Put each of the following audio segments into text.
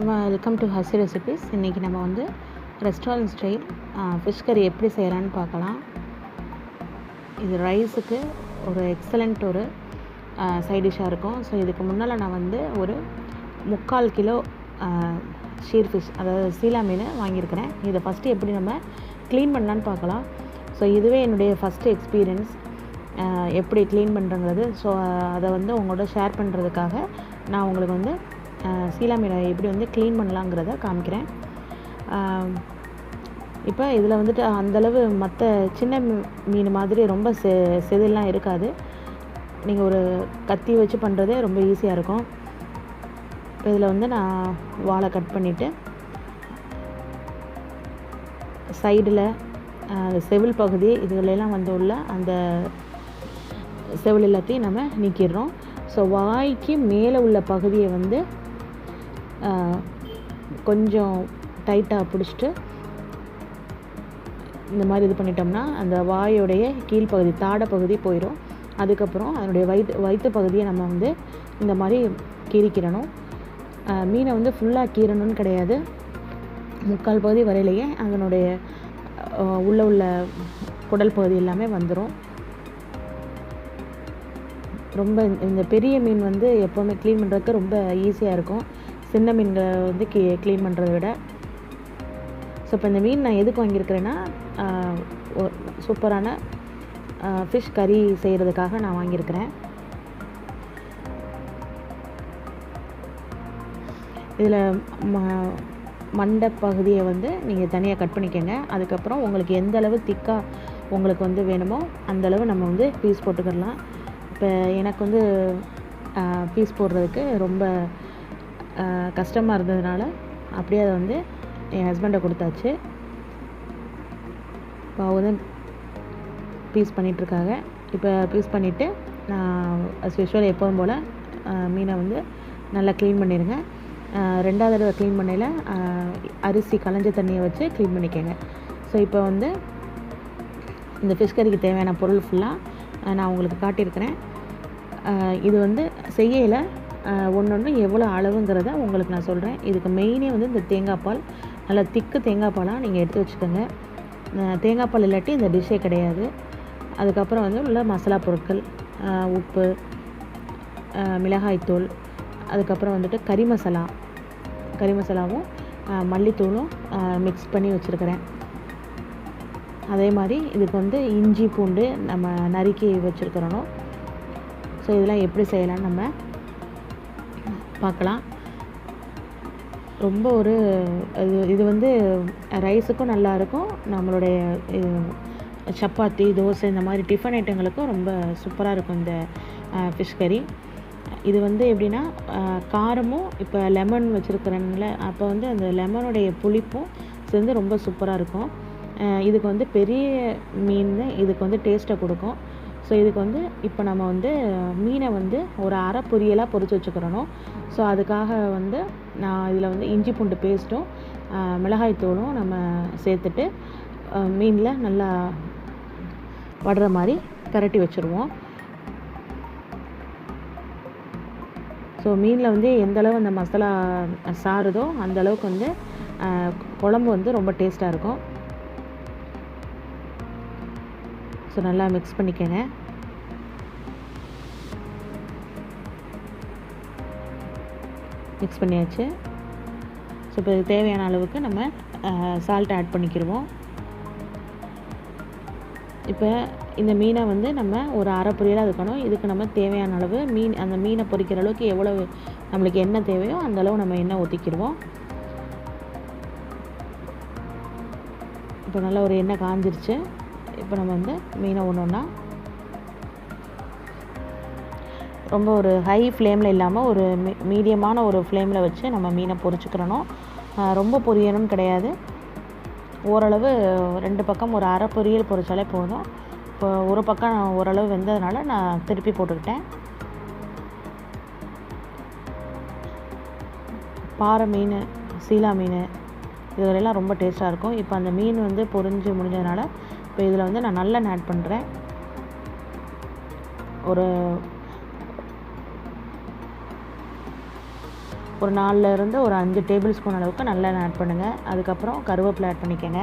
Welcome to Hussey recipes. இன்றைக்கி நம்ம வந்து ரெஸ்டாரண்ட் ஸ்டைல் ஃபிஷ் கறி எப்படி செய்யலான்னு பார்க்கலாம். இது ரைஸுக்கு ஒரு எக்ஸலண்ட் ஒரு சைட் டிஷ்ஷாக இருக்கும். ஸோ இதுக்கு முன்னால் நான் வந்து ஒரு 3/4 கிலோ ஷீர்ஃபிஷ், அதாவது சீலா மீன் வாங்கியிருக்கிறேன். இதை ஃபஸ்ட்டு எப்படி நம்ம க்ளீன் பண்ணலான்னு பார்க்கலாம். ஸோ இதுவே என்னுடைய ஃபஸ்ட்டு எக்ஸ்பீரியன்ஸ், எப்படி க்ளீன் பண்ணுறங்கிறது. ஸோ அதை வந்து உங்களோட ஷேர் பண்ணுறதுக்காக நான் உங்களுக்கு வந்து சீலா மீனை எப்படி வந்து க்ளீன் பண்ணலாங்கிறத காமிக்கிறேன். இப்போ இதில் வந்துட்டு அந்தளவு மற்ற சின்ன மீன் மாதிரி ரொம்ப செதிலாம் இருக்காது. நீங்கள் ஒரு கத்தி வச்சு பண்ணுறதே ரொம்ப ஈஸியாக இருக்கும். இப்போ இதில் வந்து நான் வாழை கட் பண்ணிவிட்டு சைடில் செவில் பகுதி இதுகளெல்லாம் வந்து உள்ள அந்த செவில் எல்லாத்தையும் நம்ம நீக்கிடுறோம். ஸோ வாய்க்கு மேலே உள்ள பகுதியை வந்து கொஞ்சம் டைட்டாக பிடிச்சிட்டு இந்த மாதிரி இது பண்ணிட்டோம்னா அந்த வாயோடைய கீழ்ப்பகுதி தாடை பகுதி போயிடும். அதுக்கப்புறம் அதனுடைய வயிற்று பகுதியை நம்ம வந்து இந்த மாதிரி கீறிக்கிடணும். மீனை வந்து ஃபுல்லாக கீறணும்னு கிடையாது, 3/4 பகுதி வரையிலேயே அதனுடைய உள்ள குடல் பகுதி எல்லாமே வந்துடும். ரொம்ப இந்த பெரிய மீன் வந்து எப்போவுமே க்ளீன் பண்ணுறதுக்கு ரொம்ப ஈஸியாக இருக்கும், சின்ன மீன்களை வந்து க்ளீன் பண்ணுறதை விட. ஸோ இப்போ இந்த மீன் நான் எதுக்கு வாங்கியிருக்கிறேன்னா, சூப்பரான ஃபிஷ் கறி செய்கிறதுக்காக நான் வாங்கியிருக்கிறேன். இதில் மண்டை பகுதியை வந்து நீங்கள் தனியாக கட் பண்ணிக்கோங்க. அதுக்கப்புறம் உங்களுக்கு எந்த அளவு திக்காக உங்களுக்கு வந்து வேணுமோ அந்தளவு நம்ம வந்து பீஸ் போட்டுக்கிடலாம். இப்போ எனக்கு வந்து பீஸ் போடுறதுக்கு ரொம்ப கஷ்டமாக இருந்ததுனால அப்படியே அதை வந்து என் ஹஸ்பண்டை கொடுத்தாச்சு. இப்போ அவங்க வந்து பீஸ் பண்ணிகிட்ருக்காங்க. இப்போ பீஸ் பண்ணிவிட்டு நான் யூஷுவல் எப்போதும் போல் மீனை வந்து நல்லா க்ளீன் பண்ணிடுங்க. 2வது தடவை க்ளீன் பண்ணையில் அரிசி களைஞ்ச தண்ணியை வச்சு க்ளீன் பண்ணிக்கோங்க. ஸோ இப்போ வந்து இந்த ஃபிஷ் கறிக்கு தேவையான பொருள் ஃபுல்லாக நான் உங்களுக்கு காட்டியிருக்கிறேன். இது வந்து செய்யலை ஒன்று எவ்வளோ அளவுங்கிறத உங்களுக்கு நான் சொல்கிறேன். இதுக்கு மெயினே வந்து இந்த தேங்காய் பால், நல்லா திக்கு தேங்காய் பாலாக நீங்கள் எடுத்து வச்சுக்கோங்க. தேங்காய் பால் இல்லாட்டி இந்த டிஷ்ஷே கிடையாது. அதுக்கப்புறம் வந்து உள்ள மசாலா பொருட்கள், உப்பு, மிளகாய்த்தூள், அதுக்கப்புறம் வந்துட்டு கறி மசாலாவும் மல்லித்தூளும் மிக்ஸ் பண்ணி வச்சுருக்கிறேன். அதே மாதிரி இதுக்கு வந்து இஞ்சி பூண்டு நம்ம நறுக்கி வச்சுருக்கிறோம். ஸோ இதெல்லாம் எப்படி செய்யலாம்னு நம்ம பார்க்கலாம். ரொம்ப ஒரு இது வந்து ரைஸுக்கும் நல்லாயிருக்கும், நம்மளுடைய சப்பாத்தி, தோசை இந்த மாதிரி டிஃபன் ஐட்டங்களுக்கும் ரொம்ப சூப்பராக இருக்கும் இந்த ஃபிஷ் கறி. இது வந்து எப்படின்னா, காரமும் இப்போ லெமன் வச்சுருக்கிறேன்ல, அப்போ வந்து அந்த லெமனுடைய புளிப்பும் சேர்ந்து ரொம்ப சூப்பராக இருக்கும். இதுக்கு வந்து பெரிய மீன் இதுக்கு வந்து டேஸ்ட்டை கொடுக்கும். ஸோ இதுக்கு வந்து இப்போ நம்ம வந்து மீனை வந்து ஒரு அரை பொரியலாக பொரிச்சு வச்சுக்கிறணும். ஸோ அதுக்காக வந்து நான் இதில் வந்து இஞ்சி பூண்டு பேஸ்ட்டும் மிளகாய்த்தூளும் நம்ம சேர்த்துட்டு மீனில் நல்லா படுற மாதிரி பரட்டி வச்சுருவோம். ஸோ மீனில் வந்து எந்தளவு அந்த மசாலா சாறுதோ அந்தளவுக்கு வந்து குழம்பு வந்து ரொம்ப டேஸ்ட்டாக இருக்கும். ஸோ நல்லா மிக்ஸ் பண்ணிக்கோங்க. மிக்ஸ் பண்ணியாச்சு. ஸோ இப்போ இதுக்கு தேவையான அளவுக்கு நம்ம சால்ட் ஆட் பண்ணிக்கிடுவோம். இப்போ இந்த மீனை வந்து நம்ம ஒரு அரை பொரியலாக இருக்கணும். இதுக்கு நம்ம தேவையான அளவு அந்த மீனை பொரிக்கிற அளவுக்கு எவ்வளவு நம்மளுக்கு எண்ணெய் தேவையோ அந்த அளவு நம்ம எண்ணெய் ஊற்றிக்கிடுவோம். இப்போ நல்லா ஒரு எண்ணெய் காஞ்சிருச்சு. இப்போ நம்ம வந்து மீனை ஒன்றா ரொம்ப ஒரு ஹை ஃப்ளேமில் இல்லாமல் ஒரு மீடியமான ஒரு ஃப்ளேமில் வச்சு நம்ம மீனை பொரிச்சுக்கிறணும். ரொம்ப பொரியணும்னு கிடையாது, ஓரளவு 2 பக்கம் ஒரு அரை பொரியல் பொரிச்சாலே போதும். இப்போ ஒரு பக்கம் ஓரளவு வெந்ததுனால நான் திருப்பி போட்டுக்கிட்டேன். பாறை மீன், சீலா மீன் இதுவரையெல்லாம் ரொம்ப டேஸ்ட்டாக இருக்கும். இப்போ அந்த மீன் வந்து பொரிஞ்சு முடிஞ்சதுனால இப்போ இதில் வந்து நான் நல்லெண்ணெய் ஆட் பண்ணுறேன். ஒரு 4லேருந்து ஒரு 5 டேபிள் ஸ்பூன் அளவுக்கு நல்லெண்ணெய் ஆட் பண்ணுங்கள். அதுக்கப்புறம் கருவேப்பிலை ஆட் பண்ணிக்கோங்க.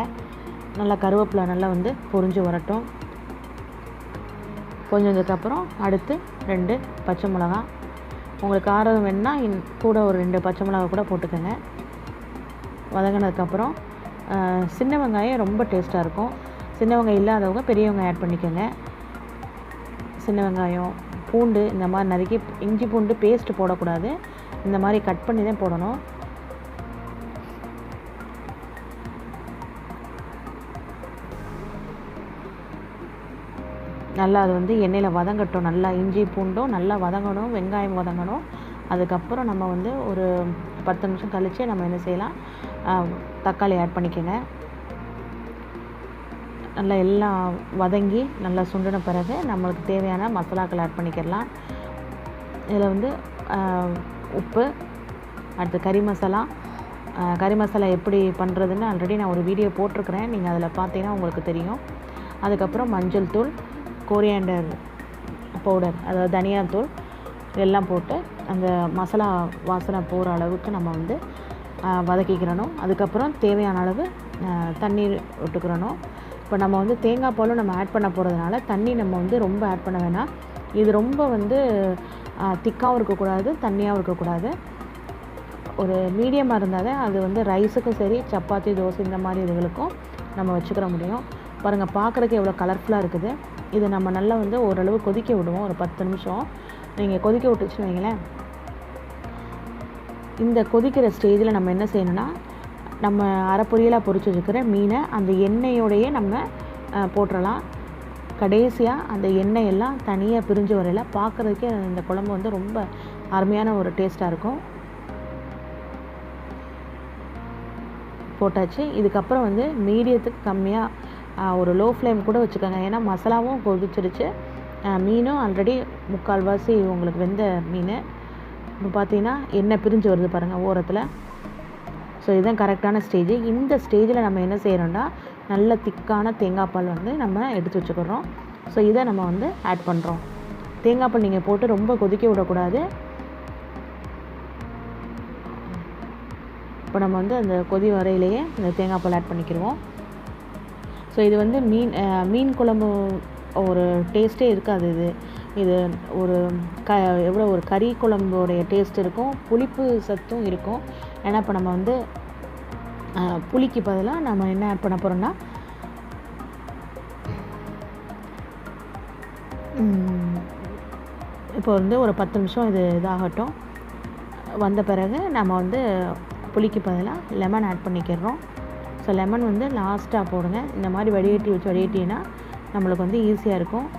நல்லா கருவேப்பிலை நல்லா வந்து பொரிஞ்சு வரட்டும். பொரிஞ்சதுக்கப்புறம் அடுத்து 2 பச்சை மிளகா, உங்களுக்கு காரம் வேணுன்னா கூட ஒரு 2 பச்சை மிளகா கூட போட்டுக்கோங்க. வதங்கினதுக்கப்புறம் சின்ன வெங்காயம் ரொம்ப டேஸ்ட்டாக இருக்கும். சின்ன வெங்காயம் இல்லாதவங்க பெரிய வெங்காயம் ஆட் பண்ணிக்கோங்க. சின்ன வெங்காயம், பூண்டு இந்த மாதிரி நறுக்கி, இஞ்சி பூண்டு பேஸ்ட்டு போடக்கூடாது, இந்த மாதிரி கட் பண்ணி தான் போடணும். நல்லா அது வந்து எண்ணெயில் வதங்கட்டும். நல்லா இஞ்சி பூண்டும் நல்லா வதங்கணும், வெங்காயம் வதங்கணும். அதுக்கப்புறம் நம்ம வந்து ஒரு 10 நிமிஷம் கழித்து நம்ம என்ன செய்யலாம், தக்காளி ஆட் பண்ணிக்கோங்க. நல்லா எல்லாம் வதங்கி நல்லா சுண்டின பிறகு நம்மளுக்கு தேவையான மசாலாக்கள் ஆட் பண்ணிக்கிடலாம். இதில் வந்து உப்பு, அடுத்து கறி மசாலா எப்படி பண்ணுறதுன்னு ஆல்ரெடி நான் ஒரு வீடியோ போட்டிருக்கிறேன், நீங்கள் அதில் பார்த்தீங்கன்னா உங்களுக்கு தெரியும். அதுக்கப்புறம் மஞ்சள் தூள், கொரியாண்டர் பவுடர், அதாவது தனியாத்தூள் இதெல்லாம் போட்டு அந்த மசாலா வாசனை போகிற அளவுக்கு நம்ம வந்து வதக்கிக்கிறணும். அதுக்கப்புறம் தேவையான அளவு தண்ணீர் விட்டுக்கிறணும். இப்போ நம்ம வந்து தேங்காய் பாலும் நம்ம ஆட் பண்ண போகிறதுனால தண்ணி நம்ம வந்து ரொம்ப ஆட் பண்ண வேணாம். இது ரொம்ப வந்து திக்காகவும் இருக்கக்கூடாது, தண்ணியாகவும் இருக்கக்கூடாது. ஒரு மீடியமாக இருந்தால் தான் அது வந்து ரைஸுக்கும் சரி, சப்பாத்தி, தோசை இந்த மாதிரி இதுகளுக்கும் நம்ம வச்சுக்கிற முடியும். பாருங்கள், பார்க்குறதுக்கு எவ்வளோ கலர்ஃபுல்லாக இருக்குது. இது நம்ம நல்லா வந்து ஓரளவு கொதிக்க விடுவோம். ஒரு 10 நிமிஷம் நீங்கள் கொதிக்க விட்டுச்சுன்னு வைங்களேன். இந்த கொதிக்கிற ஸ்டேஜில் நம்ம என்ன செய்யணும்னா, நம்ம அரை பொரியலாக பொரிச்சு வச்சுக்கிற மீனை அந்த எண்ணெயோடையே நம்ம போட்டுடலாம். கடைசியாக அந்த எண்ணெய் எல்லாம் தனியாக பிரிஞ்சு வரையில் பார்க்குறதுக்கே இந்த குழம்பு வந்து ரொம்ப அருமையான ஒரு டேஸ்ட்டாக இருக்கும். போட்டாச்சு. இதுக்கப்புறம் வந்து மீடியத்துக்கு கம்மியாக ஒரு லோ ஃப்ளேம் கூட வச்சுக்கோங்க. ஏன்னா மசாலாவும் கொதிச்சிருச்சு, மீனும் ஆல்ரெடி 3/4 உங்களுக்கு வெந்த மீன். இப்போ பார்த்தீங்கன்னா எண்ணெய் பிரிஞ்சு வருது பாருங்கள் ஓரத்தில். ஸோ இதுதான் கரெக்டான ஸ்டேஜ். இந்த ஸ்டேஜில் நம்ம என்ன செய்கிறோம்னா, நல்ல திக்கான தேங்காய் பால் வந்து நம்ம எடுத்து வச்சுக்கிறோம். ஸோ இதை நம்ம வந்து ஆட் பண்ணுறோம். தேங்காய் பால் நீங்கள் போட்டு ரொம்ப கொதிக்க விடக்கூடாது. இப்போ நம்ம வந்து அந்த கொதி வரையிலேயே இந்த தேங்காய் பால் ஆட் பண்ணிக்கிடுவோம். ஸோ இது வந்து மீன் குழம்பு ஒரு டேஸ்ட்டே இருக்காது. இது ஒரு எவ்வளோ ஒரு கறி குழம்போடைய டேஸ்ட் இருக்கும், புளிப்பு சத்தும் இருக்கும். ஏன்னா இப்போ நம்ம வந்து புளிக்கு பதிலாக நம்ம என்ன ஆட் பண்ண போகிறோம்னா, இப்போ வந்து ஒரு 10 நிமிஷம் இதாகட்டும். வந்த பிறகு நம்ம வந்து புளிக்கு பதிலாக லெமன் ஆட் பண்ணிக்கிறோம். ஸோ லெமன் வந்து லாஸ்ட்டாக போடுங்க. இந்த மாதிரி வடிகட்டினா நம்மளுக்கு வந்து ஈஸியாக இருக்கும்.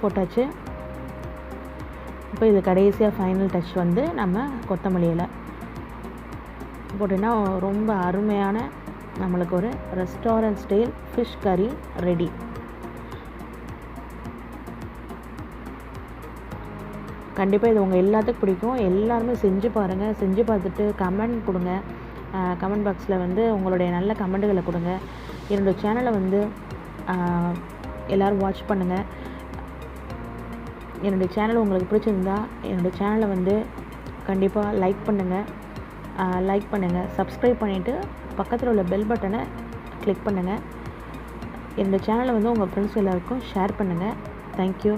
போட்டாச்சு. இப்போ இது கடைசியாக ஃபைனல் டச் வந்து நம்ம கொத்தமல்லி இலை போட்டிங்கன்னா ரொம்ப அருமையான நம்மளுக்கு ஒரு ரெஸ்டாரண்ட் ஸ்டைல் ஃபிஷ் கறி ரெடி. கண்டிப்பாக இது உங்கள் எல்லாத்துக்கும் பிடிக்கும். எல்லாருமே செஞ்சு பாருங்கள். செஞ்சு பார்த்துட்டு கமெண்ட் கொடுங்க. கமெண்ட் பாக்ஸில் வந்து உங்களுடைய நல்ல கமெண்ட்டுகளை கொடுங்க. என்னோடய சேனலை வந்து எல்லோரும் வாட்ச் பண்ணுங்கள். என்னுடைய சேனல் உங்களுக்கு பிடிச்சிருந்தா என்னோடய சேனலை வந்து கண்டிப்பாக லைக் பண்ணுங்கள், சப்ஸ்கிரைப் பண்ணிவிட்டு பக்கத்தில் உள்ள பெல் பட்டனை கிளிக் பண்ணுங்கள். என்னோடய சேனலை வந்து உங்கள் ஃப்ரெண்ட்ஸ் எல்லாருக்கும் ஷேர் பண்ணுங்கள். தேங்க்யூ.